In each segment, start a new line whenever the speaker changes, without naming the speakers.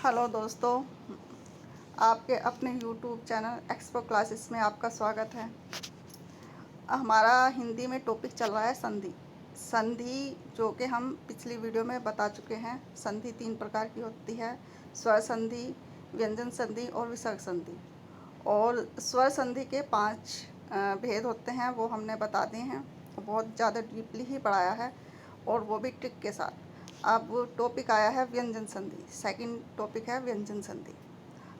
Hello दोस्तों, आपके अपने यूट्यूब चैनल एक्सपो क्लासेस में आपका स्वागत है। हमारा हिंदी में टॉपिक चल रहा है संधि। संधि जो कि हम पिछली वीडियो में बता चुके हैं। संधि 3 प्रकार की होती है: स्वर संधि, व्यंजन संधि और विसर्ग संधि। और स्वर संधि के 5 भेद होते हैं, वो हमने बता दिए हैं। बहुत ज़्यादा डीपली ही पढ़ाया है, और वो भी ट्रिक के साथ। अब टॉपिक आया है व्यंजन संधि। सेकंड टॉपिक है व्यंजन संधि।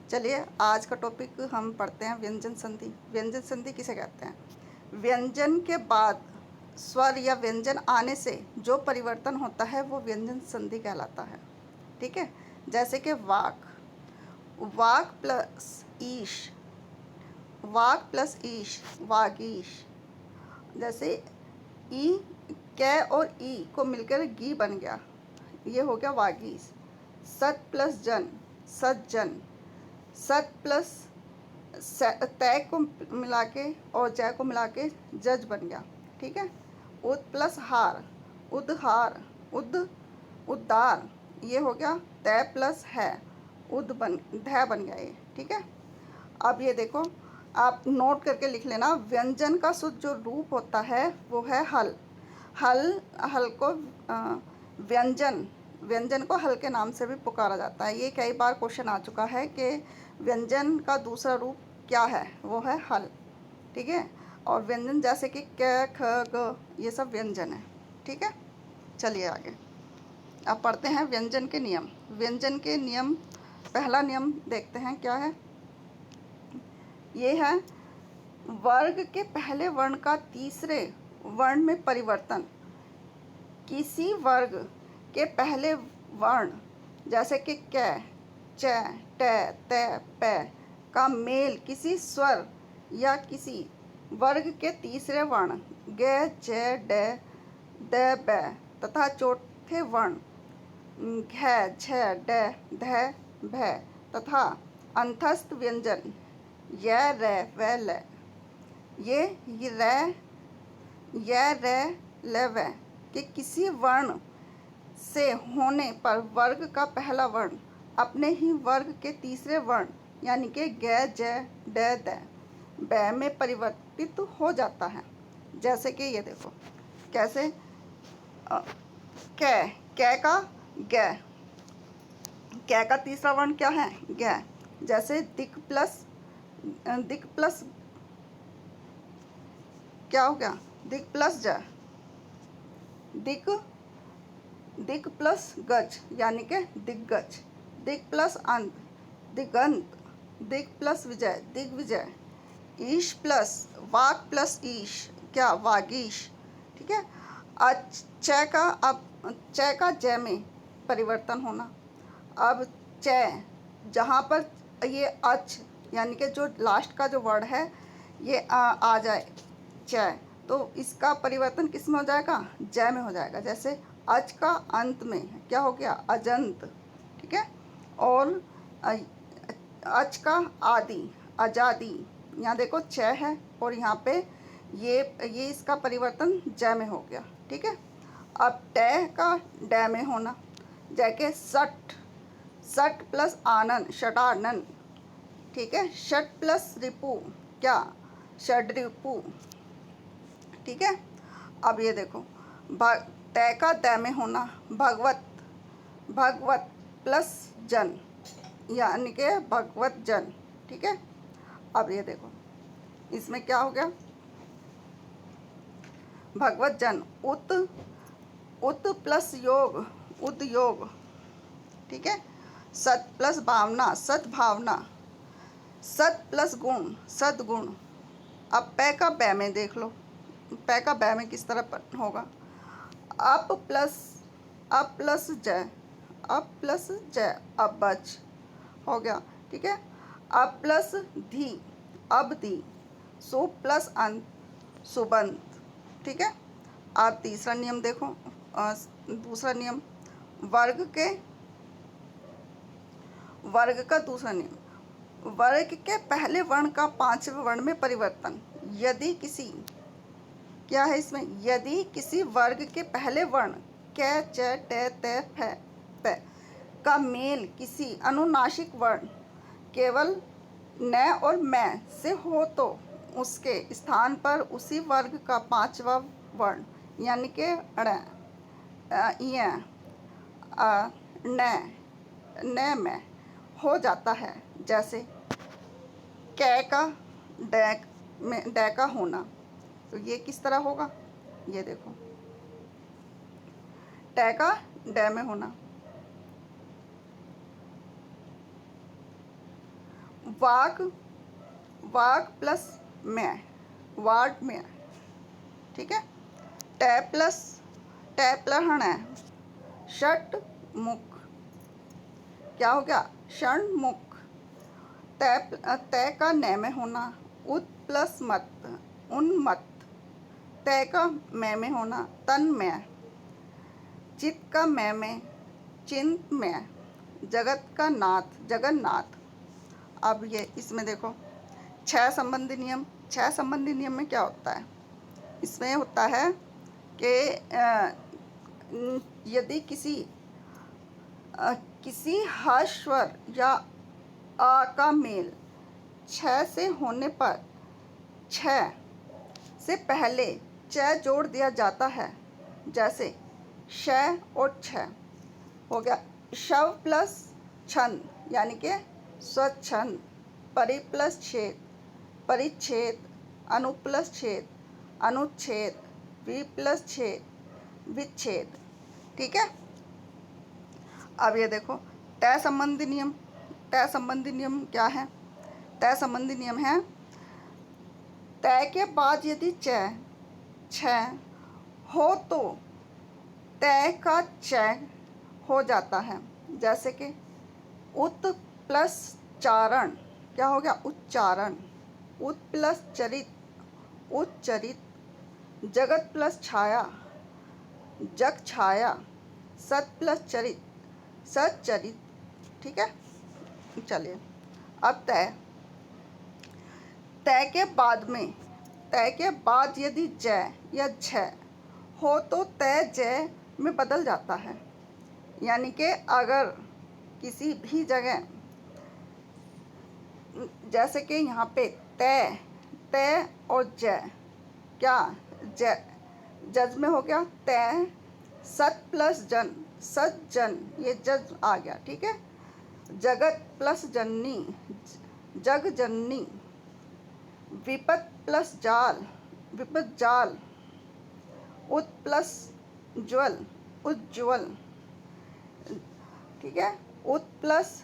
चलिए आज का टॉपिक हम पढ़ते हैं व्यंजन संधि। व्यंजन संधि किसे कहते हैं? व्यंजन के बाद स्वर या व्यंजन आने से जो परिवर्तन होता है वो व्यंजन संधि कहलाता है। ठीक है, जैसे कि वाक, वाक प्लस ईश, वाक प्लस ईश, वागीश। जैसे ई, कै और ई को मिलकर गी बन गया, ये हो गया वागीश। सत प्लस जन, सज्जन। सत प्लस तय को मिला के और जय को मिला के जज बन गया। ठीक है। उद प्लस हार, उदहार, उद्धार। ये हो गया तय प्लस है, धय बन गया ये। ठीक है। अब ये देखो, आप नोट करके लिख लेना। व्यंजन का शुद्ध जो रूप होता है वो है हल। हल को व्यंजन को हल के नाम से भी पुकारा जाता है। ये कई बार क्वेश्चन आ चुका है कि व्यंजन का दूसरा रूप क्या है, वो है हल। ठीक है। और व्यंजन जैसे कि क, ख, ग, ये सब व्यंजन है। ठीक है। चलिए आगे अब पढ़ते हैं व्यंजन के नियम। व्यंजन के नियम, पहला नियम देखते हैं क्या है। ये है वर्ग के पहले वर्ण का तीसरे वर्ण में परिवर्तन। किसी वर्ग के पहले वर्ण जैसे कि कै, च, ट, त, प का मेल किसी स्वर या किसी वर्ग के तीसरे वर्ण ग, ज, ड, द, ब तथा चौथे वर्ण घ, झ, ड, ध, भ तथा अंतस्थ व्यंजन य, र, व, ल। ये र, य, र, ल, व के किसी वर्ण से होने पर वर्ग का पहला वर्ण अपने ही वर्ग के तीसरे वर्ण यानी कि ग, ज, ड, द, ब में परिवर्तित हो जाता है। जैसे कि ये देखो कैसे, कै का ग, कै का तीसरा वर्ण क्या है? ग। जैसे दिक प्लस क्या हो गया? दिक प्लस ज, दिक प्लस गज यानी कि दिग्गज। दिक प्लस अंत, दिगंत। दिक प्लस विजय, दिग्विजय। ईश प्लस वाक प्लस ईश, क्या? वागीश। ठीक है। च का ज में परिवर्तन होना। अब च जहाँ पर ये अच यानी कि जो लास्ट का जो वर्ड है ये आ जाए च, तो इसका परिवर्तन किस में हो जाएगा? ज में हो जाएगा। जैसे अच का अंत में क्या हो गया? अजंत। ठीक है। और अच का आदि, आजादी। यहाँ देखो च है और यहाँ पे ये इसका परिवर्तन ज में हो गया। ठीक है। अब ट का ड में होना, जैसे सट प्लस आनंद, षडानन। ठीक है। षट प्लस रिपु, क्या? षड्रिपु। ठीक है। अब ये देखो तय का द में होना, भगवत प्लस जन यानी कि भगवत जन। ठीक है। अब ये देखो इसमें क्या हो गया? भगवत जन। उत प्लस योग, उद्योग। ठीक है। सत प्लस भावना, सद्भावना। सत प्लस गुण, सद्गुण। अब पै का बै में देख लो, पै का बै में किस तरह होगा? अप प्लस ज, अबज हो गया। ठीक है। अब प्लस धी, अबधी। सु प्लस अंत, सुबंत। ठीक है। अब तीसरा नियम देखो, दूसरा नियम वर्ग का दूसरा नियम। वर्ग के पहले वर्ण का पांचवें वर्ण में परिवर्तन। यदि किसी, क्या है इसमें? यदि किसी वर्ग के पहले वर्ण क, च, ट, त, फ, प का मेल किसी अनुनासिक वर्ण केवल न और मैं से हो तो उसके स्थान पर उसी वर्ग का पांचवा वर्ण यानी कि ण, य, न में हो जाता है। जैसे कै का डै का होना, तो ये किस तरह होगा, ये देखो टै का डै में होना। वाग प्लस में, वार्ड में, ठीक है। टै प्लस हण है, षट मुख, क्या हो गया, षण मुख। तय का न में होना, उत प्लस मत, उन्मत्त। तय का में होना, तन में। चित का में, चिंत में। जगत का नाथ, जगन्नाथ। अब ये इसमें देखो 6 संबंधी नियम। 6 संबंधी नियम में क्या होता है, इसमें होता है कि यदि किसी ह स्वर या आ का मेल 6 से होने पर 6 से पहले च जोड़ दिया जाता है। जैसे श और छ हो गया, शव प्लस छंद यानी कि स्वच्छंद। परि प्लस छेद, परिच्छेद। अनु प्लस छेद, अनुच्छेद। वि प्लस छेद, विच्छेद, ठीक है। अब ये देखो तय संबंधी नियम। तय संबंधी नियम क्या है, तय संबंधी नियम है तय के बाद यदि छ हो तो तय का च हो जाता है। जैसे कि उत प्लस चारण, क्या हो गया, उच्चारण। उत प्लस चरित, उच्चरित। जगत प्लस छाया, जग छाया। सत प्लस चरित, सच्चरित, ठीक है। चलिए अब तय के बाद यदि ज या झ हो तो तय ज में बदल जाता है। यानी कि अगर किसी भी जगह, जैसे कि यहाँ पे तय और ज, क्या जज में हो गया तय। सत प्लस जन, सज्जन, ये जज आ गया, ठीक है। जगत प्लस जननी, जग जननी। विपत प्लस जाल, विपत जाल। उत प्लस ज्वल, उज्ज्वल, ठीक है। उत प्लस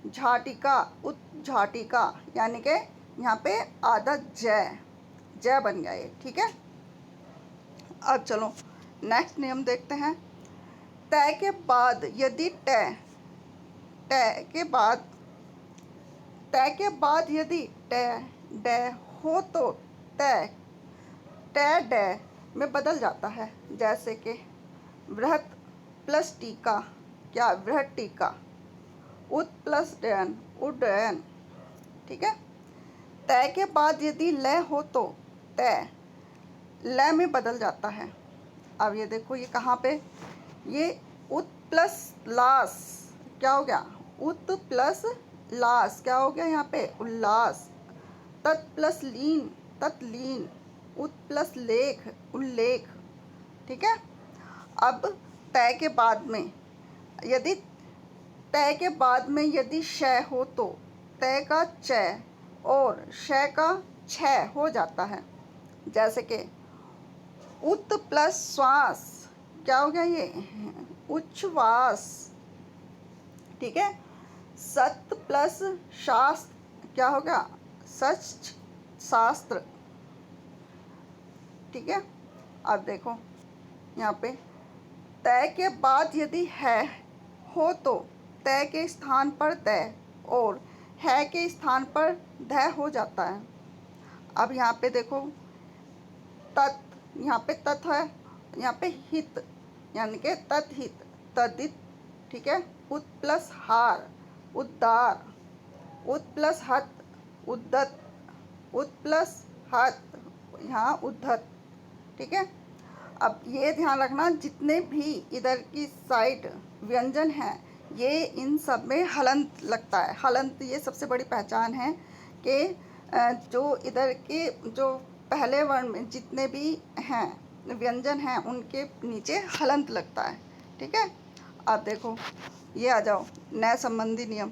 झाटिका, उज्झाटिका, यानी कि यहाँ पे आधा जय बन गया ये, ठीक है। अब चलो नेक्स्ट नियम देखते हैं। तय के बाद यदि तय के बाद यदि ड हो तो तय ड में बदल जाता है। जैसे कि वृहत प्लस टीका, क्या, वृहत टीका। उत प्लस डयन, उड्डयन, ठीक है। तय के बाद यदि ल हो तो तय ल में बदल जाता है। अब ये देखो ये कहाँ पे, ये उत प्लस लास, क्या हो गया, उत प्लस लास, क्या हो गया यहाँ पे, उल्लास। तत् प्लस लीन, तत्लीन। उत प्लस लेख, उल्लेख, ठीक है। अब तय के बाद में यदि श हो तो तय का च और श का छ हो जाता है। जैसे कि उत प्लस श्वास, क्या हो गया ये, उच्छ्वास, ठीक है। सत प्लस शास्त्र, क्या हो गया, सच शास्त्र, ठीक है। अब देखो यहाँ पे तय के बाद यदि है हो तो तय के स्थान पर तय और है के स्थान पर ध हो जाता है। अब यहाँ पे देखो यहाँ पे तत् है, यहाँ पे हित, यानी कि तत्हित, तदित, ठीक है। उत प्लस हार, उद्धार। उत प्लस हत, उद्दत। उत प्लस हत, यहाँ उद्धत, ठीक है। अब ये ध्यान रखना जितने भी इधर की साइड व्यंजन हैं ये इन सब में हलंत लगता है। हलंत ये सबसे बड़ी पहचान है कि जो इधर के जो पहले वर्ण में जितने भी हैं व्यंजन हैं उनके नीचे हलंत लगता है। ठीक है, अब देखो ये आ जाओ नए संबंधी नियम।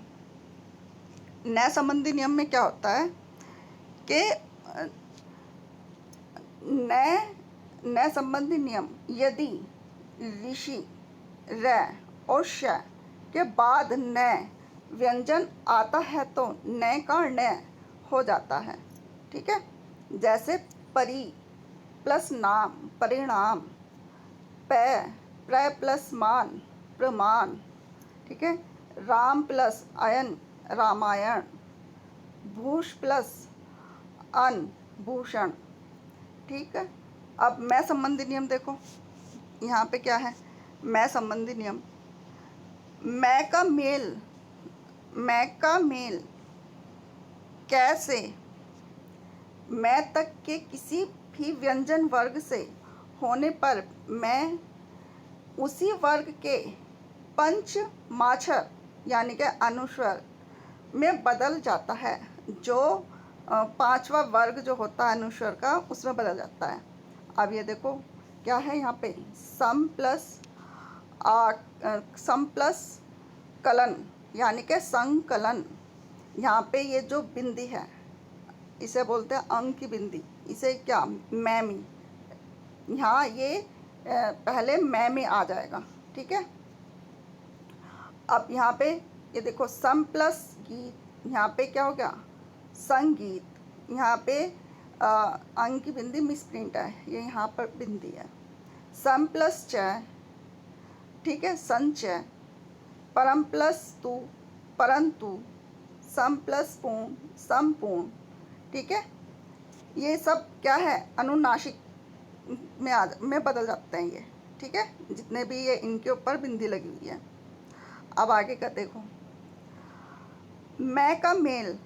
नए संबंधी नियम में क्या होता है कि नए संबंधी नियम, यदि ऋषि र और श के बाद नए व्यंजन आता है तो नए का नय हो जाता है। ठीक है, जैसे परि प्लस नाम परिणाम, प्र प्लस मान प्रमाण। ठीक है, राम प्लस अयन रामायण, भूष प्लस अन भूषण। ठीक है, अब मैं संबंधी नियम देखो, यहाँ पे क्या है मैं संबंधी नियम। मैं का मेल कैसे मैं तक के किसी भी व्यंजन वर्ग से होने पर मैं उसी वर्ग के पंच माछर यानी कि अनुस्वर में बदल जाता है। जो पांचवा वर्ग जो होता है अनुस्वर का उसमें बदल जाता है। अब ये देखो क्या है यहाँ पे सम प्लस कलन यानी कि संकलन। यहाँ पे ये जो बिंदी है इसे बोलते हैं अंक की बिंदी, इसे क्या मैमी, यहाँ ये पहले मैमी आ जाएगा। ठीक है, अब यहाँ पे ये देखो सम प्लस गीत, यहाँ पे क्या हो गया संगीत। यहाँ पे अंक की बिंदी मिसप्रिंट है, ये यहाँ पर बिंदी है। सम प्लस च, ठीक है संचय। परम प्लस तु परंतु, सम प्लस पूर्ण संपूर्ण। ठीक है, ये सब क्या है अनुनासिक में बदल जाते हैं ये। ठीक है, जितने भी ये इनके ऊपर बिंदी लगी हुई है। अब आगे का देखो मैं का मेल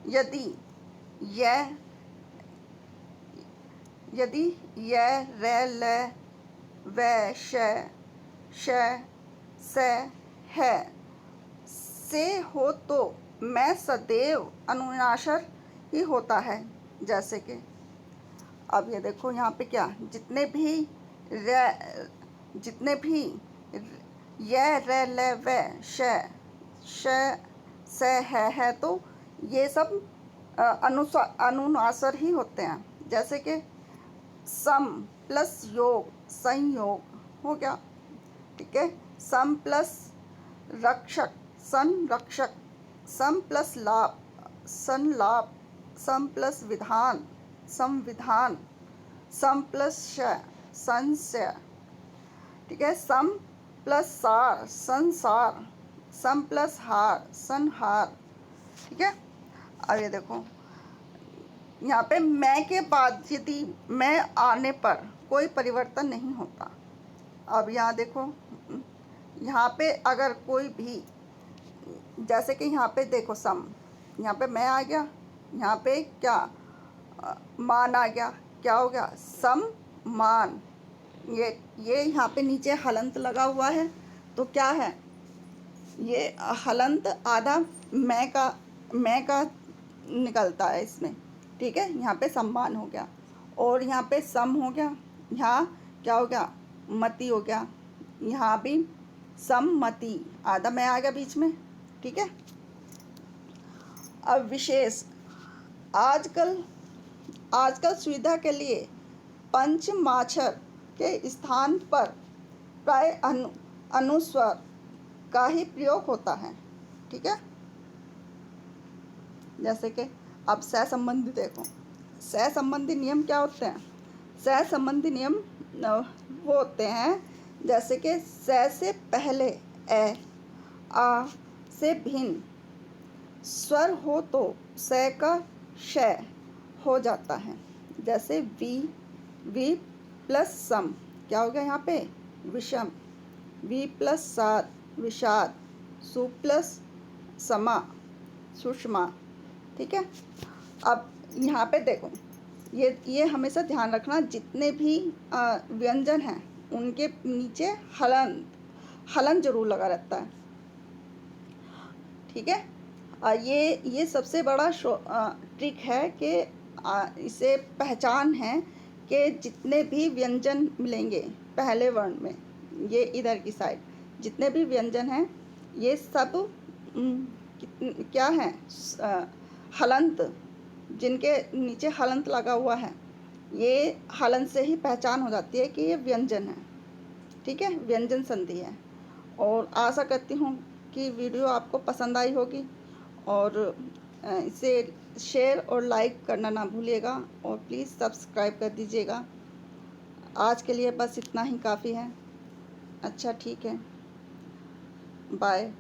यदि यह रे ल व श स है से हो तो मैं सदैव अनुनासर ही होता है। जैसे कि अब ये देखो यहाँ पे क्या जितने भी यह रे ल व श स है तो ये सब अनुनासर ही होते हैं। जैसे कि सम प्लस योग संयोग हो गया। ठीक है, सम प्लस रक्षक संरक्षक, सम प्लस लाभ संलाभ, सम प्लस विधान संविधान, सम प्लस संशय। ठीक है, सम प्लस सार संसार, सम प्लस हार संहार। ठीक है, अब ये देखो यहाँ पे मैं के बाद यदि मैं आने पर कोई परिवर्तन नहीं होता। अब यहाँ देखो यहाँ पे अगर कोई भी जैसे कि यहाँ पे देखो सम, यहाँ पे मैं आ गया, यहाँ पे क्या मान आ गया, क्या हो गया सम मान। ये यहाँ पे नीचे हलंत लगा हुआ है तो क्या है ये हलंत आधा मैं का निकलता है इसमें। ठीक है, यहाँ पे सम्मान हो गया और यहाँ पे सम हो गया, यहाँ क्या हो गया मति हो गया, यहाँ भी सम्मति आधा मैं आ गया बीच में। ठीक है, अब विशेष आजकल सुविधा के लिए पंच माछर के स्थान पर प्राय अनुस्वर का ही प्रयोग होता है। ठीक है, जैसे कि अब सह संबंधी देखो, सह संबंधी नियम क्या होते हैं। सह संबंधी नियम वो होते हैं जैसे कि स से पहले ए आ से भिन्न स्वर हो तो स का श हो जाता है। जैसे वी प्लस सम क्या हो गया यहाँ पे विषम, वी प्लस साद विषाद, सु प्लस समा सुषमा। ठीक है, अब यहाँ पे देखो ये हमेशा ध्यान रखना जितने भी व्यंजन हैं उनके नीचे हलंत हलन ज़रूर लगा रहता है। ठीक है। ये सबसे बड़ा ट्रिक है कि इसे पहचान है कि जितने भी व्यंजन मिलेंगे पहले वर्ण में, ये इधर की साइड जितने भी व्यंजन हैं ये सब क्या हैं, हलंत, जिनके नीचे हलंत लगा हुआ है, ये हलंत से ही पहचान हो जाती है कि ये व्यंजन है। ठीक है, व्यंजन संधि है। और आशा करती हूँ कि वीडियो आपको पसंद आई होगी, और इसे शेयर और लाइक करना ना भूलिएगा, और प्लीज़ सब्सक्राइब कर दीजिएगा। आज के लिए बस इतना ही काफ़ी है। अच्छा, ठीक है, बाय।